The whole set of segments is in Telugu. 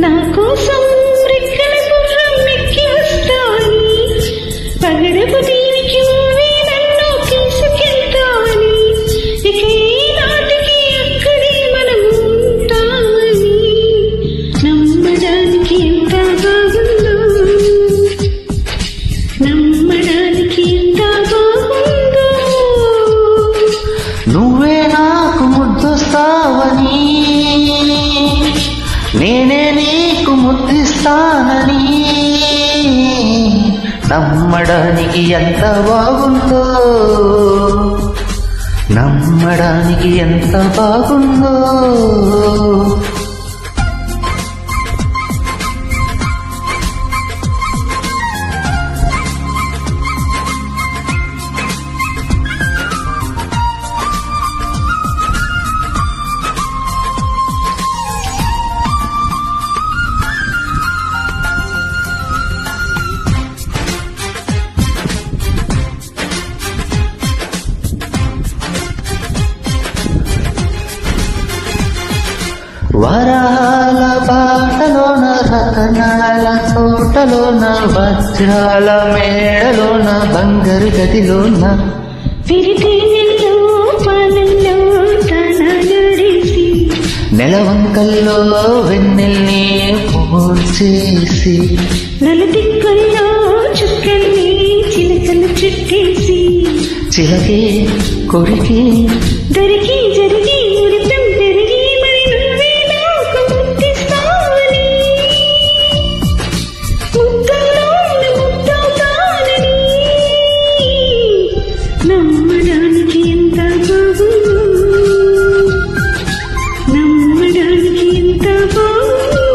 నా కోసం రెక్కల గుర్రం ఎక్కి వస్తాని, పగడపు దీనికి నువ్వే నన్ను తీసుకెళ్తాని, ఇక ఏ నాటికి అక్కడే మనం ఉంటామని. నమ్మడానికి ఎంత బాగుందో, నమ్మడానికి ఎంత బాగుందో. నువ్వే నాకు ముద్దొస్తావని, నేనే నీకు ముద్దిస్తానని. నమ్మడానికి ఎంత బాగుందో, నమ్మడానికి ఎంత బాగుందో. వరాల బాటలోన, రతనాల తోటలోన, వజ్రాల మేడలోన, బంగారు గదిలోన, విరితేనెల్లో పాలల్లో తానాడేసి, నెలవంకల్లో వెన్నెల్ని పోల్చేసి, నలుదిక్కుల్లో చుక్కల్ని చిలకలు చుట్టేసి, చిలకే కొరికి దొరికి జరిగి మురితం పెరిగి మరి నువ్వే నాకు ముద్దిస్తావని, ముద్దలో ముద్దవుతానని. నమ్మడానికి ఎంత బాగుందో, నమ్మడానికి ఎంత బాగుందో.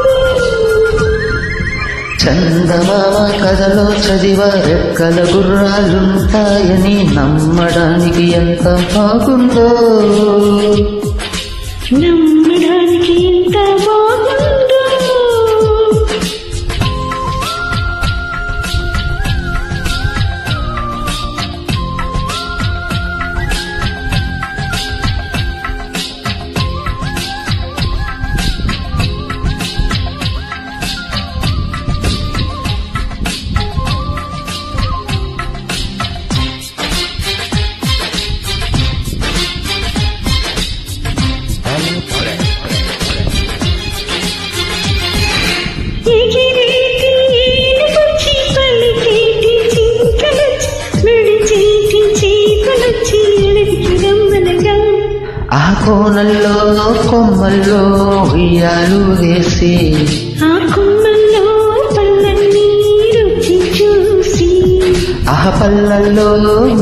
చందమామ కథలో చదివ రెక్కల గుర్రాలుంటాయని. నమ్మడానికి ఎంత బాగుందో, నమ్మడానికి ఎంత బాగుందో. ఎగిరేటి ఏనుగొచ్చి పలికేటి జింకలొచ్చి నడిచేటి చీకలొచ్చి అడవికి రమ్మనగా, ఆ కోనల్లో కొమ్మల్లో ఉయ్యాలు వేసి, ఆ కొమ్మల్లో పళ్ళన్నీ రుచి చూసి, ఆ పళ్ళల్లో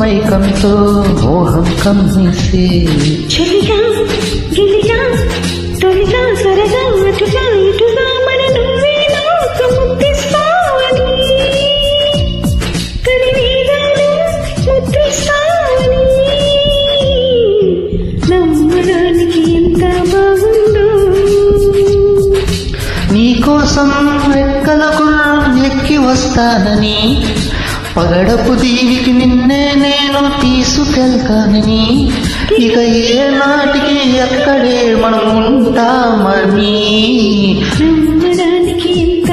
మైకంతో మోహం కమ్మేసి, చలిగా గిలిగా తొలిగా సరగా అటుగా ఇటుగా మరి నువ్వే నాకు ముద్దిస్తావని, కడివేదాలు ముద్దిస్తావని. నమ్మడానికి ఎంత బాగుందో, నీకోసం రెక్కల గుర్రం ఎక్కి వస్తానని, పగడపు దీవికి నిన్నే నేను తీసుకెళ్తానని. ఇక ఏ నాటికి ఎక్కడే మనం ఉంటామని. నమ్మడానికి ఎంత